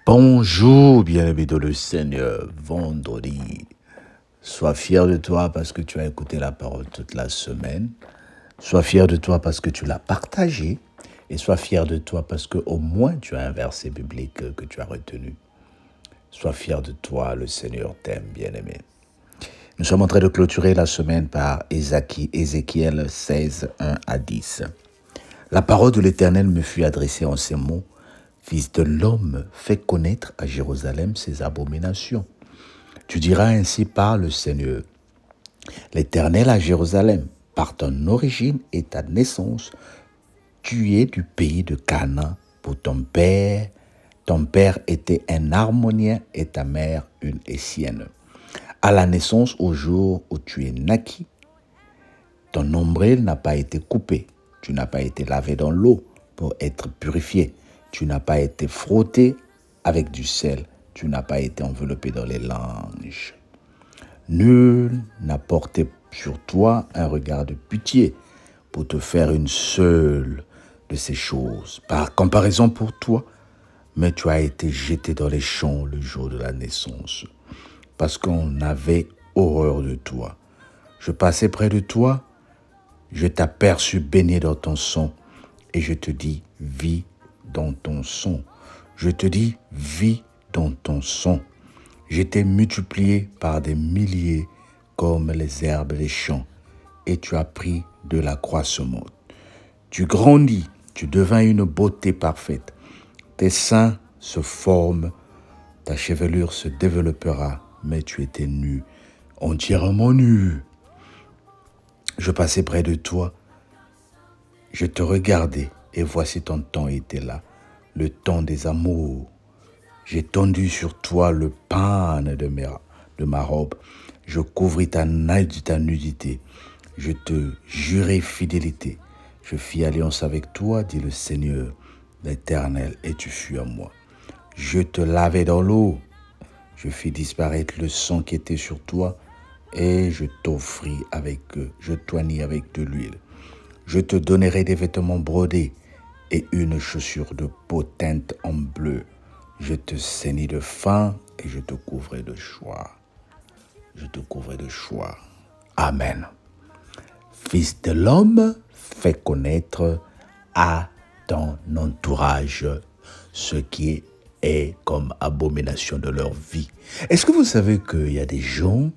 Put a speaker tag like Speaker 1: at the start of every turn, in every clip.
Speaker 1: Bonjour, bien-aimé dans le Seigneur, vendredi. Sois fier de toi parce que tu as écouté la parole toute la semaine. Sois fier de toi parce que tu l'as partagé. Et sois fier de toi parce que au moins tu as un verset biblique que tu as retenu. Sois fier de toi, le Seigneur t'aime, bien-aimé. Nous sommes en train de clôturer la semaine par Ézéchiel 16, 1 à 10. La parole de l'Éternel me fut adressée en ces mots. Fils de l'homme, fais connaître à Jérusalem ses abominations. Tu diras ainsi par le Seigneur, l'Éternel à Jérusalem, par ton origine et ta naissance, tu es du pays de Canaan pour ton père. Ton père était un harmonien et ta mère une Essienne. À la naissance, au jour où tu es naquis, ton nombril n'a pas été coupé. Tu n'as pas été lavé dans l'eau pour être purifié. Tu n'as pas été frotté avec du sel. Tu n'as pas été enveloppé dans les langes. Nul n'a porté sur toi un regard de pitié pour te faire une seule de ces choses. Par comparaison pour toi, mais tu as été jeté dans les champs le jour de la naissance, parce qu'on avait horreur de toi. Je passais près de toi, je t'aperçus baigné dans ton sang, et je te dis, vis dans ton sang. Je te dis, vis dans ton sang. Je t'ai multiplié par des milliers comme les herbes des champs, et tu as pris de l'accroissement. Tu grandis, tu devins une beauté parfaite. Tes seins se forment, ta chevelure se développera, mais tu étais nu, entièrement nu. Je passais près de toi, je te regardais, et voici ton temps était là, le temps des amours. J'ai tendu sur toi le pan de ma robe. Je couvris ta nudité. Je te jurai fidélité. Je fis alliance avec toi, dit le Seigneur, l'Éternel, et tu fus à moi. Je te lavai dans l'eau. Je fis disparaître le sang qui était sur toi, et je t'oignis avec de l'huile. Je te donnerai des vêtements brodés et une chaussure de peau teinte en bleu. Je te ceignis de fin et je te couvrai de choix. Je te couvrai de choix. Amen. Fils de l'homme, fais connaître à ton entourage ce qui est comme abomination de leur vie. Est-ce que vous savez qu'il y a des gens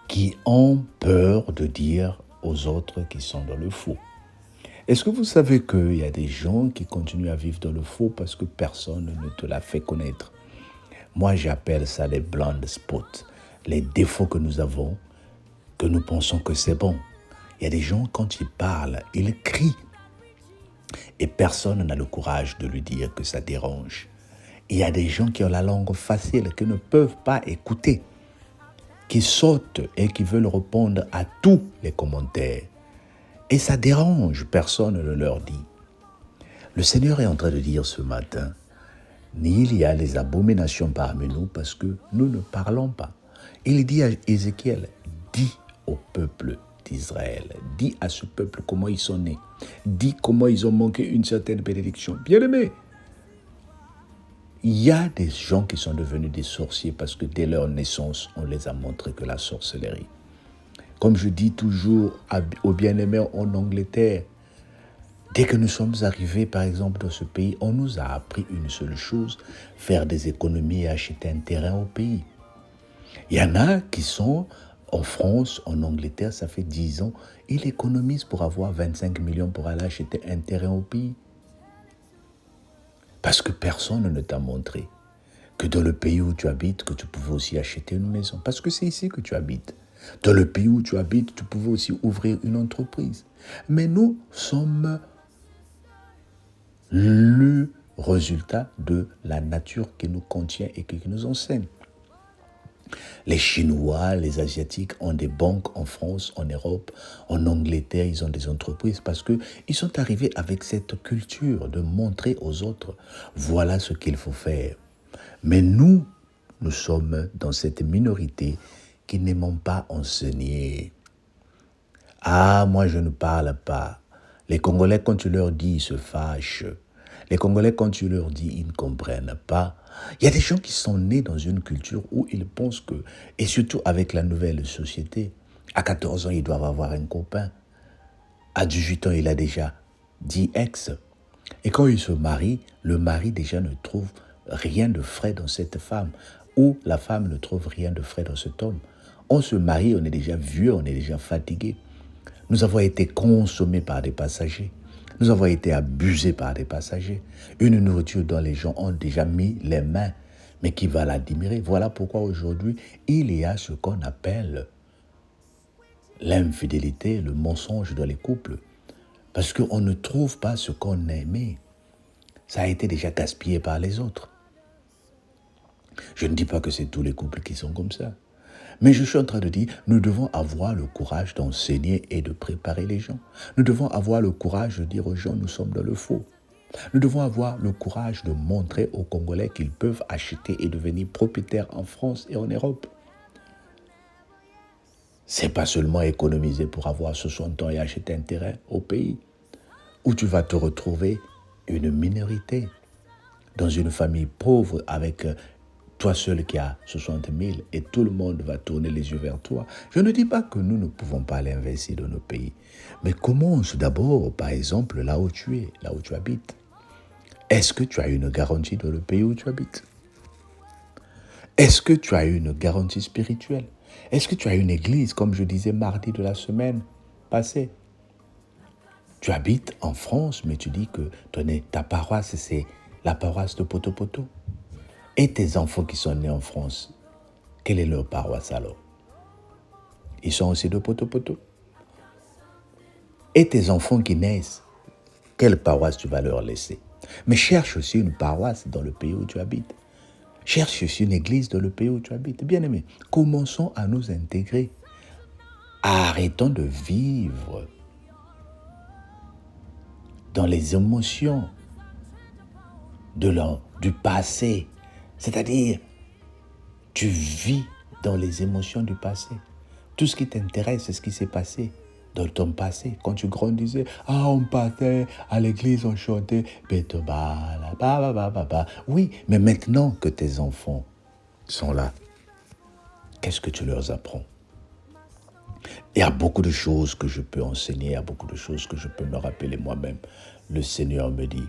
Speaker 1: qui ont peur de dire aux autres qu'ils sont dans le faux? Est-ce que vous savez qu'il y a des gens qui continuent à vivre dans le faux parce que personne ne te l'a fait connaître? Moi, j'appelle ça les blind spots, les défauts que nous avons, que nous pensons que c'est bon. Il y a des gens, quand ils parlent, ils crient. Et personne n'a le courage de lui dire que ça dérange. Il y a des gens qui ont la langue facile, qui ne peuvent pas écouter, qui sautent et qui veulent répondre à tous les commentaires. Et ça dérange, personne ne leur dit. Le Seigneur est en train de dire ce matin, il y a les abominations parmi nous parce que nous ne parlons pas. Il dit à Ézéchiel, dis au peuple d'Israël, dis à ce peuple comment ils sont nés, dis comment ils ont manqué une certaine bénédiction. Bien-aimé, il y a des gens qui sont devenus des sorciers parce que dès leur naissance, on les a montré que la sorcellerie. Comme je dis toujours aux bien-aimés en Angleterre, dès que nous sommes arrivés, par exemple, dans ce pays, on nous a appris une seule chose, faire des économies et acheter un terrain au pays. Il y en a qui sont en France, en Angleterre, ça fait 10 ans, ils économisent pour avoir 25 millions pour aller acheter un terrain au pays. Parce que personne ne t'a montré que dans le pays où tu habites, que tu pouvais aussi acheter une maison. Parce que c'est ici que tu habites. Dans le pays où tu habites, tu pouvais aussi ouvrir une entreprise. Mais nous sommes le résultat de la nature qui nous contient et qui nous enseigne. Les Chinois, les Asiatiques ont des banques en France, en Europe, en Angleterre, ils ont des entreprises parce qu'ils sont arrivés avec cette culture de montrer aux autres, voilà ce qu'il faut faire. Mais nous sommes dans cette minorité qui n'aimons pas enseigner. Ah, moi je ne parle pas. Les Congolais, quand tu leur dis, ils se fâchent. Les Congolais, quand tu leur dis, ils ne comprennent pas. Il y a des gens qui sont nés dans une culture où ils pensent que, et surtout avec la nouvelle société, à 14 ans, ils doivent avoir un copain. À 18 ans, il a déjà 10 ex. Et quand il se marie, le mari déjà ne trouve rien de frais dans cette femme, ou la femme ne trouve rien de frais dans cet homme. On se marie, on est déjà vieux, on est déjà fatigué. Nous avons été consommés par des passagers. Nous avons été abusés par des passagers. Une nourriture dont les gens ont déjà mis les mains, mais qui va l'admirer. Voilà pourquoi aujourd'hui, il y a ce qu'on appelle l'infidélité, le mensonge dans les couples. Parce qu'on ne trouve pas ce qu'on aimait. Ça a été déjà gaspillé par les autres. Je ne dis pas que c'est tous les couples qui sont comme ça. Mais je suis en train de dire, nous devons avoir le courage d'enseigner et de préparer les gens. Nous devons avoir le courage de dire aux gens, nous sommes dans le faux. Nous devons avoir le courage de montrer aux Congolais qu'ils peuvent acheter et devenir propriétaires en France et en Europe. C'est pas seulement économiser pour avoir 60 ans et acheter un terrain au pays, où tu vas te retrouver une minorité dans une famille pauvre avec toi seul qui a 60 000 et tout le monde va tourner les yeux vers toi. Je ne dis pas que nous ne pouvons pas aller investir dans nos pays, mais commence d'abord, par exemple, là où tu es, là où tu habites. Est-ce que tu as une garantie dans le pays où tu habites? Est-ce que tu as une garantie spirituelle? Est-ce que tu as une église, comme je disais mardi de la semaine passée? Tu habites en France, mais tu dis que ta paroisse, c'est la paroisse de Poto-Poto. Et tes enfants qui sont nés en France, quelle est leur paroisse alors? Ils sont aussi de Poto-Poto. Et tes enfants qui naissent, quelle paroisse tu vas leur laisser? Mais cherche aussi une paroisse dans le pays où tu habites. Cherche aussi une église dans le pays où tu habites. Bien aimé, commençons à nous intégrer. Arrêtons de vivre dans les émotions du passé. C'est-à-dire, tu vis dans les émotions du passé. Tout ce qui t'intéresse, c'est ce qui s'est passé dans ton passé. Quand tu grandissais, on partait à l'église, on chantait. Oui, mais maintenant que tes enfants sont là, qu'est-ce que tu leur apprends? Il y a beaucoup de choses que je peux enseigner, il y a beaucoup de choses que je peux me rappeler moi-même. Le Seigneur me dit,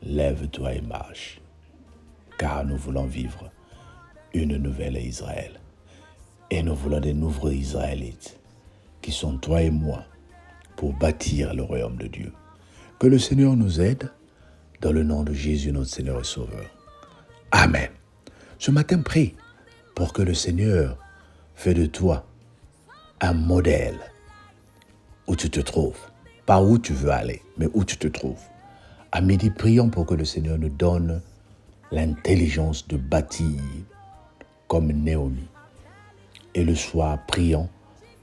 Speaker 1: lève-toi et marche, car nous voulons vivre une nouvelle Israël. Et nous voulons des nouveaux Israélites, qui sont toi et moi, pour bâtir le royaume de Dieu. Que le Seigneur nous aide, dans le nom de Jésus, notre Seigneur et Sauveur. Amen. Ce matin, prie pour que le Seigneur fait de toi un modèle où tu te trouves. Pas où tu veux aller, mais où tu te trouves. À midi, prions pour que le Seigneur nous donne l'intelligence de bâtir comme Naomi. Et le soir, prions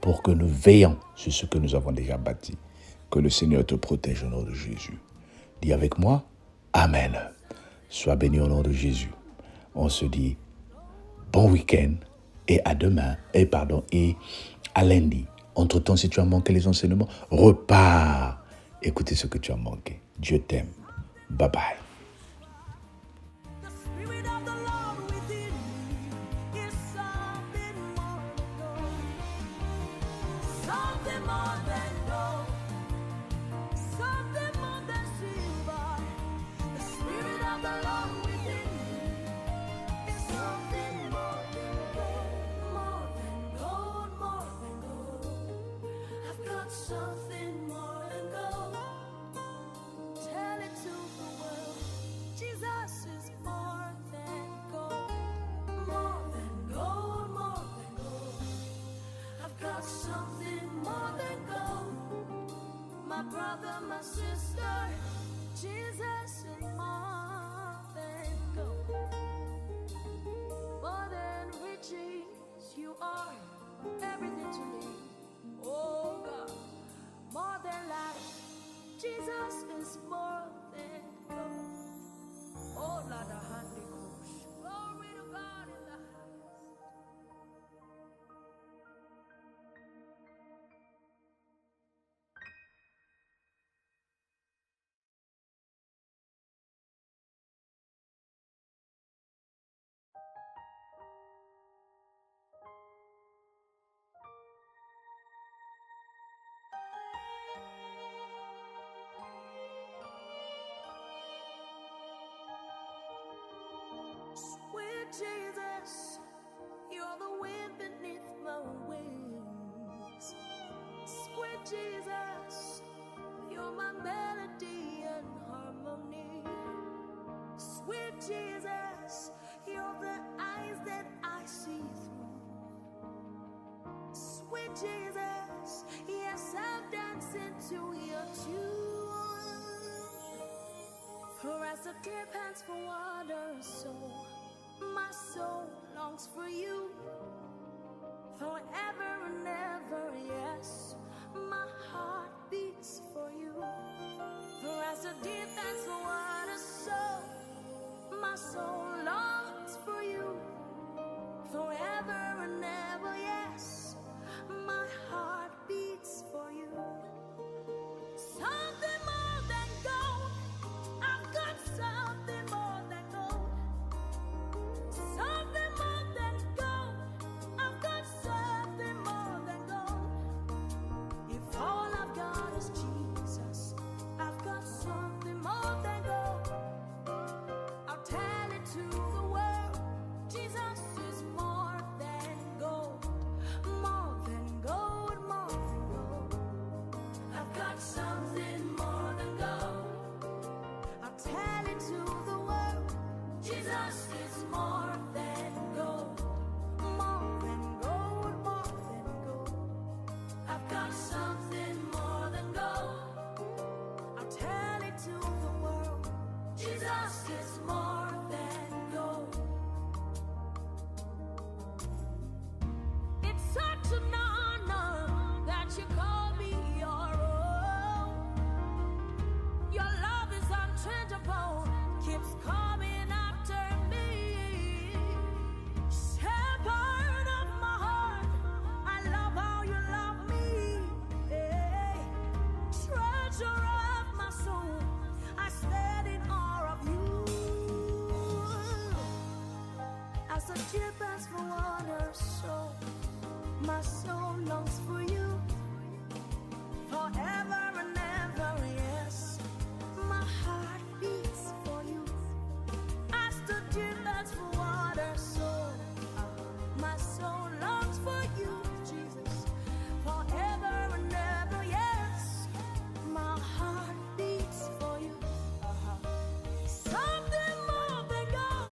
Speaker 1: pour que nous veillons sur ce que nous avons déjà bâti. Que le Seigneur te protège au nom de Jésus. Dis avec moi, Amen. Sois béni au nom de Jésus. On se dit bon week-end et à demain, et à lundi. Entre-temps, si tu as manqué les enseignements, repars. Écoutez ce que tu as manqué. Dieu t'aime. Bye bye.
Speaker 2: Something more than gold. Tell it to the world. Jesus, you're the wind beneath my wings. Sweet Jesus, you're my melody and harmony. Sweet Jesus, you're the eyes that I see through. Sweet Jesus, yes, I'm dancing to your tune. For as the deer pants for water, so my soul longs for you. Forever and ever, yes, my heart beats for you. For as the deer pants for water, so my soul longs for you. Forever and ever, yes, my heart beats for you. Something more than gold, I've got something more than gold. Something more than gold, I've got something more than gold. If all I've got is Jesus, I've got something more than gold. I'll tell it to the world, Jesus is more than gold. More than gold, more than gold. I've got something more than gold. I'll tell it to the world, Jesus is more than gold. More than gold, more than gold. I've got something more than gold. I'll tell it to the world, Jesus is more